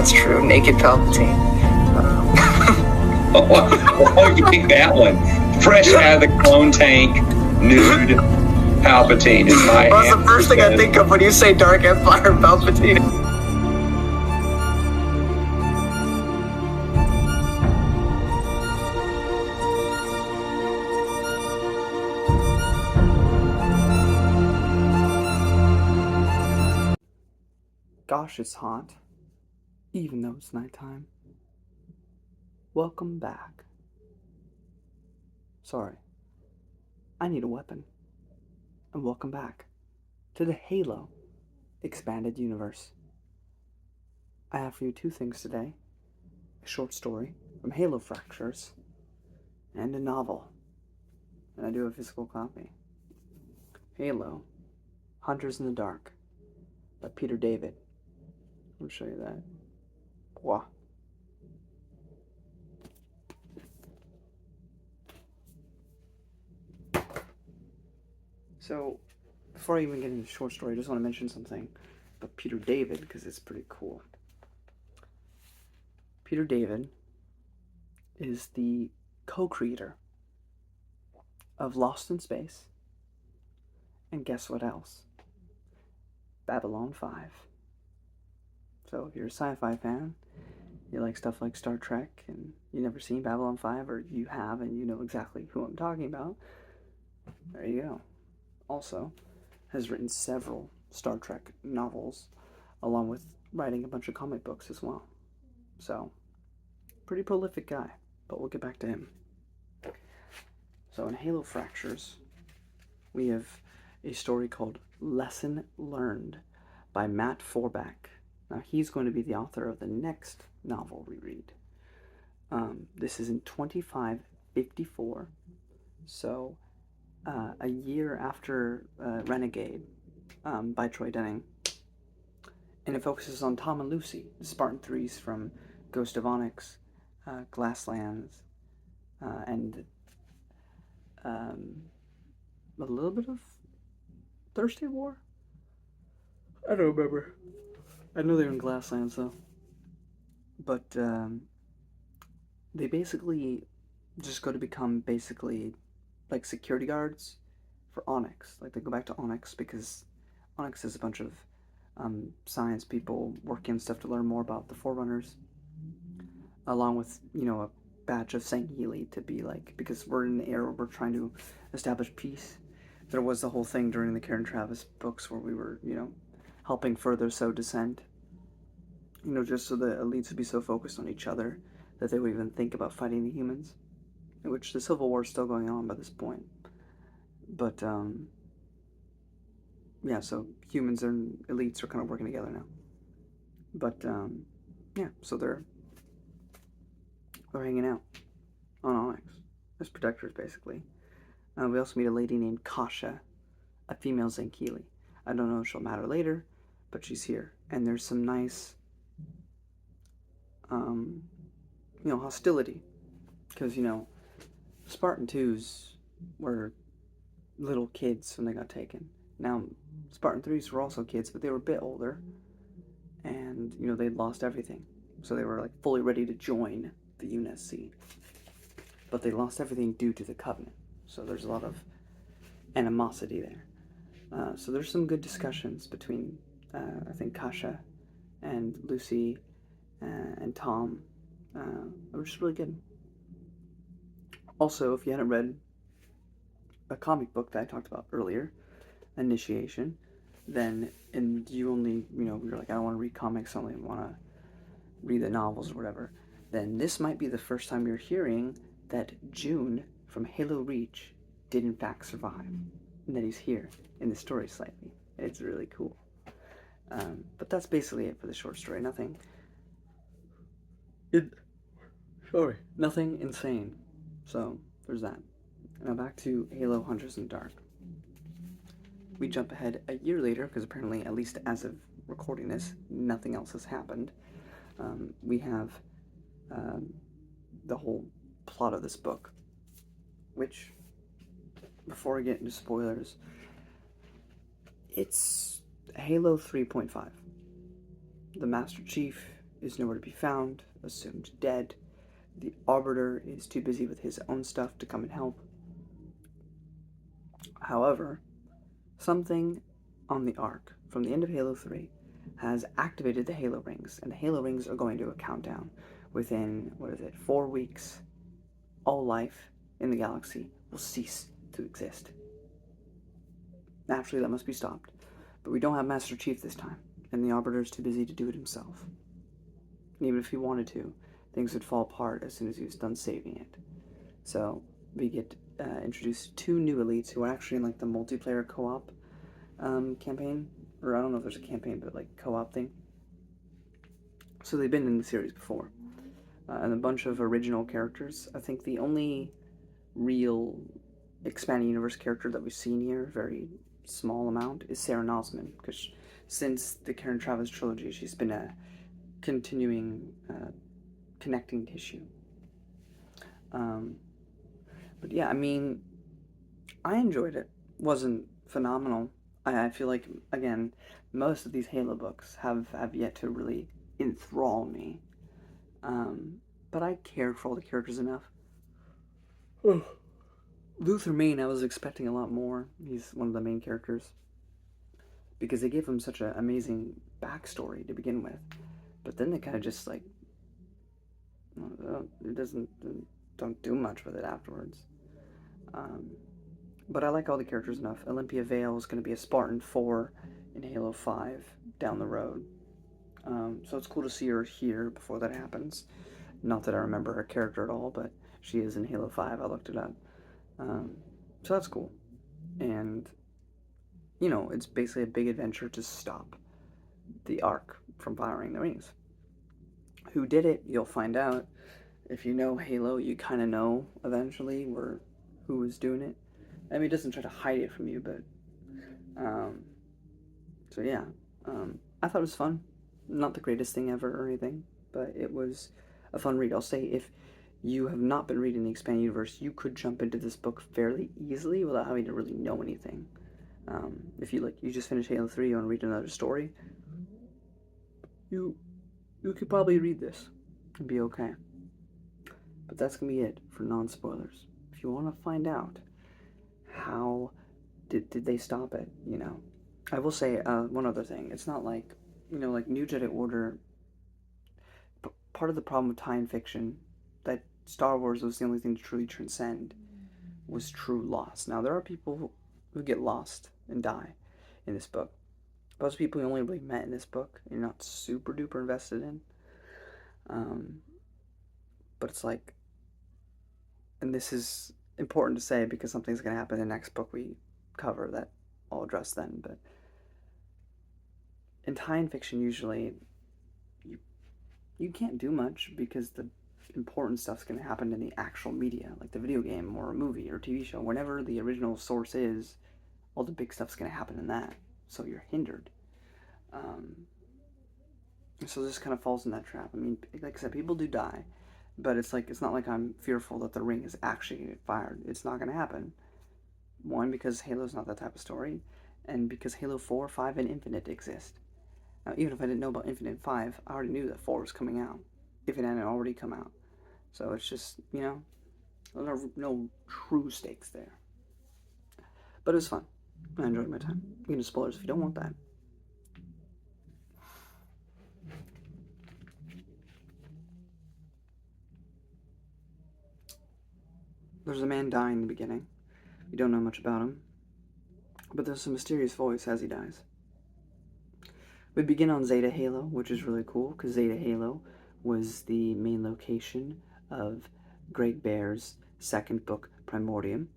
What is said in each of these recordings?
that's true. Naked Palpatine. Oh, you pick that one. Fresh out of the clone tank, nude Palpatine is my Well, that's the first thing I think of when you say Dark Empire Palpatine. Gosh, it's hot, even though it's nighttime. Welcome back. Sorry, I need a weapon. And welcome back to the Halo Expanded Universe. I have for you two things today: a short story from Halo Fractures and a novel. And I do have a physical copy. Halo Hunters in the Dark by Peter David. Let me show you that. Wow. So, before I even get into the short story, I just want to mention something about Peter David, because it's pretty cool. Peter David is the co-creator of Lost in Space, and guess what else? Babylon 5. So if you're a sci-fi fan, you like stuff like Star Trek, and you've never seen Babylon 5, or you have and you know exactly who I'm talking about, there you go. Also, has written several Star Trek novels, along with writing a bunch of comic books as well. So, pretty prolific guy, but we'll get back to him. So in Halo Fractures, we have a story called Lesson Learned by Matt Forback. Now he's going to be the author of the next novel we read. This is in 2554, so a year after Renegade by Troy Denning. And it focuses on Tom and Lucy, the Spartan 3s from Ghost of Onyx, Glasslands, and a little bit of Thursday War? I don't remember. I know they were in Glasslands, though. But they basically just go to become basically like security guards for Onyx. Like, they go back to Onyx because Onyx is a bunch of science people working stuff to learn more about the Forerunners, along with, you know, a batch of Sangheili to be like, because we're in an era where we're trying to establish peace. There was the whole thing during the Karen Travis books where we were, you know, helping further sow dissent. You know, just so the elites would be so focused on each other that they would even think about fighting the humans. Which the Civil War is still going on by this point. But, yeah, so humans and elites are kind of working together now. But, yeah, so they're hanging out on Onyx as protectors, basically. We also meet a lady named Kasha, a female Zankeeli. I don't know if she'll matter later, but she's here. And there's some nice, you know, hostility. Because, you know, Spartan 2s were little kids when they got taken. Now, Spartan 3s were also kids, but they were a bit older. And, you know, they'd lost everything. So they were, like, fully ready to join the UNSC. But they lost everything due to the Covenant. So there's a lot of animosity there. So there's some good discussions between, I think, Kasha and Lucy and Tom. It was just really good. Also, if you hadn't read a comic book that I talked about earlier, Initiation, then, and you only, you know, you're like, I don't want to read comics, I only want to read the novels or whatever, then this might be the first time you're hearing that June from Halo Reach did in fact survive, and that he's here in the story slightly. It's really cool. But that's basically it for the short story. Nothing insane. So there's that. Now back to Halo Hunters in the Dark. We jump ahead a year later, because apparently, at least as of recording this, nothing else has happened. We have the whole plot of this book, which, before I get into spoilers, it's Halo 3.5. The Master Chief is nowhere to be found, assumed dead. The Arbiter is too busy with his own stuff to come and help. However, something on the Ark from the end of Halo 3 has activated the Halo Rings, and the Halo Rings are going to a countdown. Within, 4 weeks, all life in the galaxy will cease to exist. Naturally, that must be stopped. But we don't have Master Chief this time, and the Arbiter is too busy to do it himself. And even if he wanted to, things would fall apart as soon as he was done saving it. So we get introduced to 2 new elites who are actually in like the multiplayer co-op campaign, or I don't know if there's a campaign, but like co-op thing. So they've been in the series before, and a bunch of original characters. I think the only real expanded universe character that we've seen here, very small amount, is Sarah Nosman, because since the Karen Travis trilogy, she's been a continuing connecting tissue. But yeah, I mean, I enjoyed it. Wasn't phenomenal. I feel like, again, most of these Halo books have yet to really enthrall me. But I cared for all the characters enough. Luther Maine, I was expecting a lot more. He's one of the main characters, because they gave him such an amazing backstory to begin with. But then they kind of just like, don't do much with it afterwards. But I like all the characters enough. Olympia Vale is going to be a Spartan 4 in Halo 5 down the road. So it's cool to see her here before that happens. Not that I remember her character at all, but she is in Halo 5. I looked it up. So that's cool. And, you know, it's basically a big adventure to stop the Ark from firing the rings. Who did it? You'll find out. If you know Halo, you kind of know eventually who was doing it. I mean, it doesn't try to hide it from you, but so yeah, I thought it was fun. Not the greatest thing ever or anything, but it was a fun read. I'll say, if you have not been reading the expanded universe, you could jump into this book fairly easily without having to really know anything. If you just finished Halo 3, you want to read another story, you could probably read this and be okay. But that's gonna be it for non-spoilers. If you want to find out how did they stop it, you know, I will say one other thing. It's not like, you know, like New Jedi Order. Part of the problem with tie-in fiction, that Star Wars was the only thing to truly transcend, was true loss. Now, there are people who get lost and die in this book. Those people you only really met in this book, you're not super duper invested in. But it's like, and this is important to say because something's going to happen in the next book we cover that I'll address then, but in tie-in fiction, usually you can't do much because the important stuff's going to happen in the actual media, like the video game or a movie or TV show. Whenever the original source is, all the big stuff's going to happen in that, so you're hindered. So this kind of falls in that trap. I mean, like I said, people do die, but it's not like I'm fearful that the ring is actually going to get fired. It's not going to happen. One, because Halo's not that type of story, and because Halo 4, 5, and Infinite exist. Now, even if I didn't know about Infinite 5, I already knew that 4 was coming out, if it hadn't already come out. So it's just, you know, no true stakes there. But it was fun. I enjoyed my time. You can do spoilers if you don't want that. There's a man dying in the beginning. You don't know much about him, but there's a mysterious voice as he dies. We begin on Zeta Halo, which is really cool, because Zeta Halo was the main location of Greg Bear's second book, Primordium,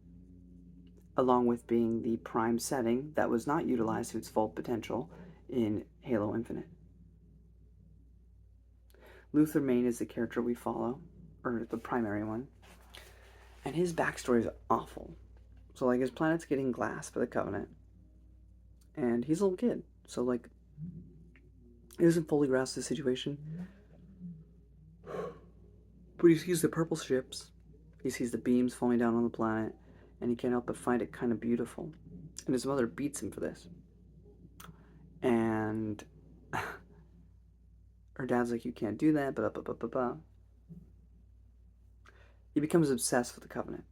along with being the prime setting that was not utilized to its full potential in Halo Infinite. Luther Maine is the character we follow, or the primary one, and his backstory is awful. So, like, his planet's getting glassed by the Covenant, and he's a little kid, so, like, he doesn't fully grasp the situation, but he sees the purple ships, he sees the beams falling down on the planet, and he can't help but find it kind of beautiful, and his mother beats him for this, and Her dad's like, you can't do that, blah, blah, blah, blah, blah. He becomes obsessed with the Covenant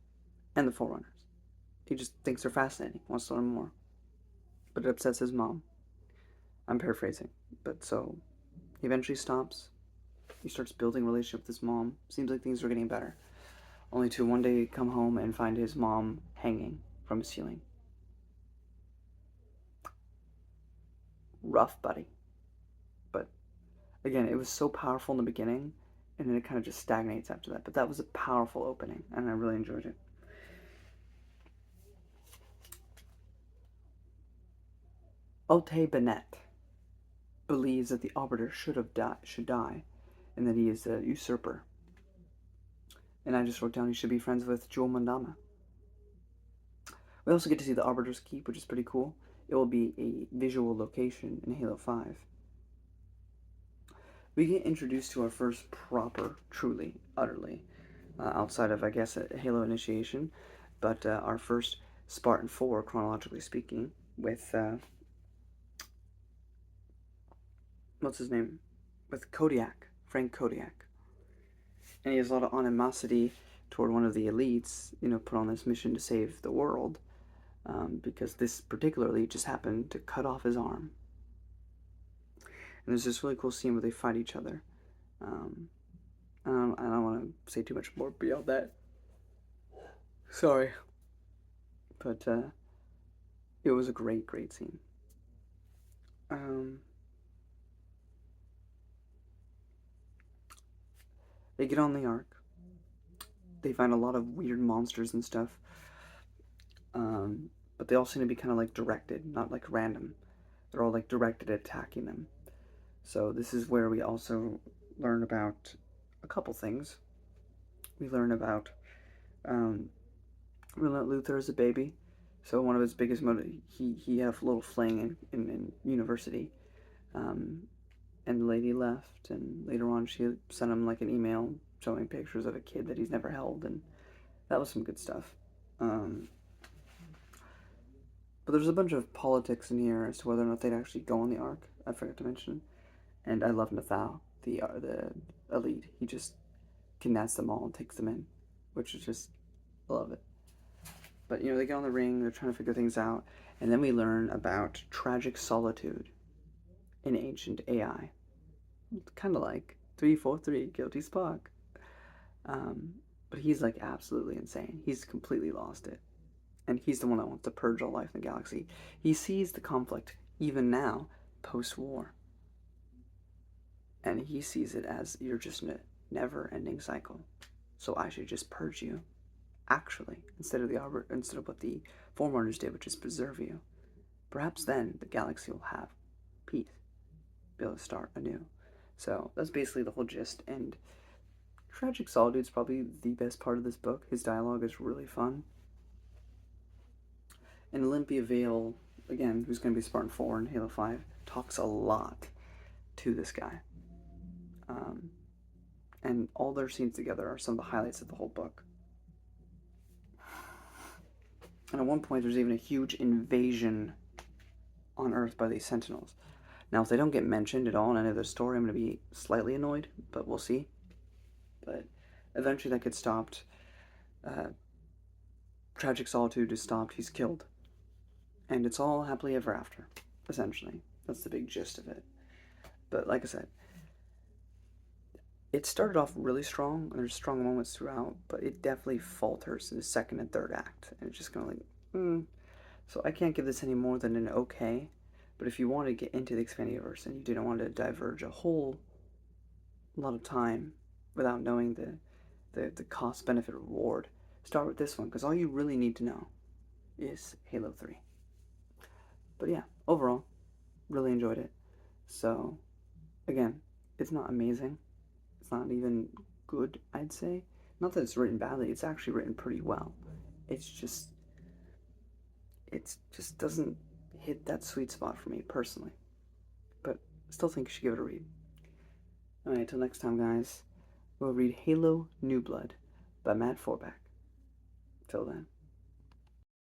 and the Forerunners. He just thinks they're fascinating, wants to learn more. But it upsets his mom. I'm paraphrasing. But so, he eventually stops. He starts building a relationship with his mom. Seems like things are getting better. Only to one day come home and find his mom hanging from a ceiling. Rough, buddy. But, again, it was so powerful in the beginning, and then it kind of just stagnates after that. But that was a powerful opening, and I really enjoyed it. Ote Bennett believes that the Arbiter should die, and that he is a usurper. And I just wrote down he should be friends with Jewel Mandama. We also get to see the Arbiter's Keep, which is pretty cool. It will be a visual location in Halo 5. We get introduced to our first proper, truly, utterly, outside of, I guess, a Halo initiation, but our first Spartan 4, chronologically speaking, with, what's his name? With Kodiak, Frank Kodiak. And he has a lot of animosity toward one of the elites, put on this mission to save the world, because this particular elite just happened to cut off his arm. And there's this really cool scene where they fight each other. I don't want to say too much more beyond that. Sorry. But it was a great, great scene. They get on the Ark. They find a lot of weird monsters and stuff. But they all seem to be kind of like directed, not like random. They're all like directed at attacking them. So this is where we also learn about a couple things. We learn about Luther as a baby. So one of his biggest he had a little fling in university. And the lady left, and later on she sent him like an email showing pictures of a kid that he's never held, and that was some good stuff. But there's a bunch of politics in here as to whether or not they'd actually go on the Ark. I forgot to mention. And I love Nathal, the elite. He just kidnaps them all and takes them in, which is just, I love it. But, they get on the ring, they're trying to figure things out, and then we learn about tragic solitude in ancient AI. Kind of like 343, Guilty Spock. But he's like absolutely insane. He's completely lost it. And he's the one that wants to purge all life in the galaxy. He sees the conflict, even now, post-war. And he sees it as, you're just in a never-ending cycle. So I should just purge you, actually, instead of what the Forerunners did, which is preserve you. Perhaps then the galaxy will have peace, be able to start anew. So that's basically the whole gist. And Tragic Solitude is probably the best part of this book. His dialogue is really fun. And Olympia Vale, again, who's going to be Spartan 4 in Halo 5, talks a lot to this guy. And all their scenes together are some of the highlights of the whole book. And at one point, there's even a huge invasion on Earth by these Sentinels. Now, if they don't get mentioned at all in any of the story, I'm going to be slightly annoyed, but we'll see. But eventually that gets stopped. Tragic Solitude is stopped. He's killed. And it's all happily ever after, essentially. That's the big gist of it. But like I said, it started off really strong, and there's strong moments throughout, but it definitely falters in the second and third act. And it's just kind of like, So I can't give this any more than an okay. But if you want to get into the expanded universe and you didn't want to diverge a whole lot of time without knowing the cost, benefit, reward, start with this one, because all you really need to know is Halo 3. But yeah, overall, really enjoyed it. So, again, it's not amazing. It's not even good, I'd say. Not that it's written badly, it's actually written pretty well. It just doesn't hit that sweet spot for me, personally. But I still think you should give it a read. Alright, till next time, guys. We'll read Halo New Blood by Matt Forback. Till then.